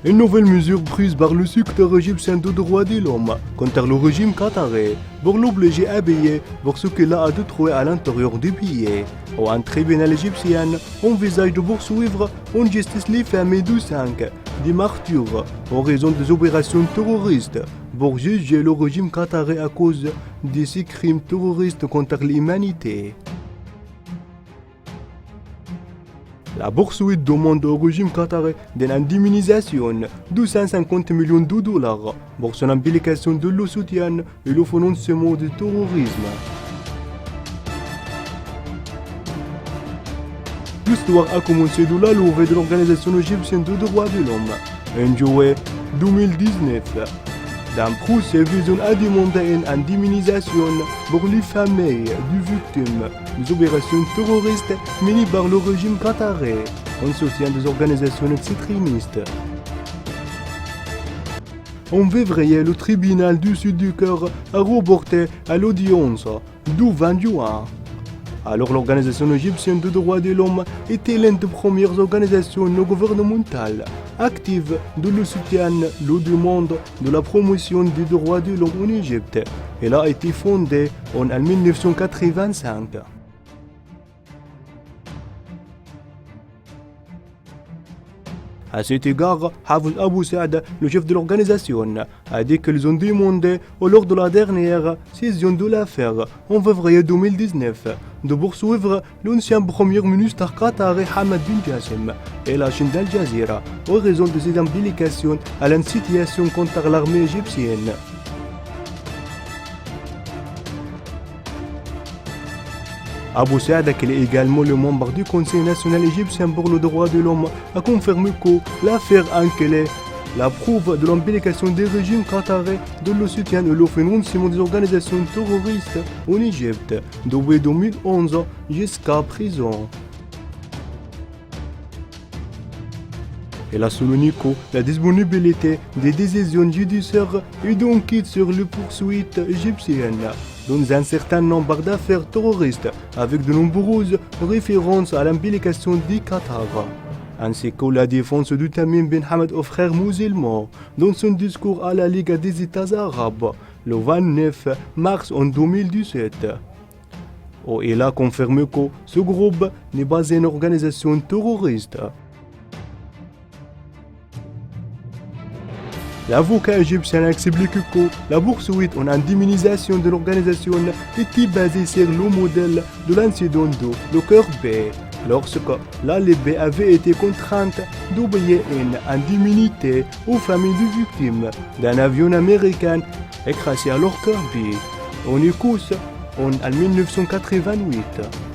Une nouvelle mesure prise par le secteur égyptien de droits de l'homme contre le régime qatari pour l'obliger à payer pour ce qu'il a détruit à l'intérieur du pays. Un tribunal égyptien envisage de poursuivre en justice les familles de 5 des martyrs en raison des opérations terroristes pour juger le régime qatari à cause de ces crimes terroristes contre l'humanité. La poursuite demande au régime qatari d'une indemnisation de 150 millions de dollars pour son implication de le soutien et le financement du terrorisme. L'histoire a commencé de la levée de l'Organisation égyptienne des droits de l'homme en juillet 2019. D'un procès visant à demander une indemnisation pour les familles des victimes des opérations terroristes menées par le régime qatari en soutien des organisations extrémistes. En février, le tribunal du Sud du Caire a reporté à l'audience du 20 juin. Alors l'Organisation égyptienne des droits de l'homme était l'une des premières organisations non gouvernementales actives de le soutien la demande de la promotion des droits de l'homme en Égypte. Elle a été fondée en 1985. À cet égard, Hafez Abou Saad, le chef de l'organisation, a dit qu'ils ont demandé lors de la dernière session de l'affaire en février 2019 de poursuivre l'ancien premier ministre qatari Hamad bin Jassim et la chaîne d'Al Jazeera en raison de ses implications à l'incitation contre l'armée égyptienne. Abou Saad, qui est également le membre du Conseil national égyptien pour le droit de l'homme, a confirmé que l'affaire inclut la preuve de l'implication des régimes qataris de le soutien et le financement des organisations terroristes en Égypte depuis 2011 jusqu'à présent. Elle a souligné que la disponibilité des décisions judiciaires est donc sur les poursuites égyptiennes dans un certain nombre d'affaires terroristes avec de nombreuses références à l'implication du Qatar, ainsi que la défense de Tamim bin Hamad aux frères musulmans dans son discours à la Ligue des États arabes le 29 mars en 2017. Il a confirmé que ce groupe n'est pas une organisation terroriste. L'avocat égyptien a expliqué que la poursuite en indemnisation de l'organisation était basée sur le modèle de l'incident de Cœur Bay, lorsque la Libye avait été contrainte de payer une indemnité aux familles des victimes d'un avion américain écrasé à leur Cœur Bay en Écosse en 1988.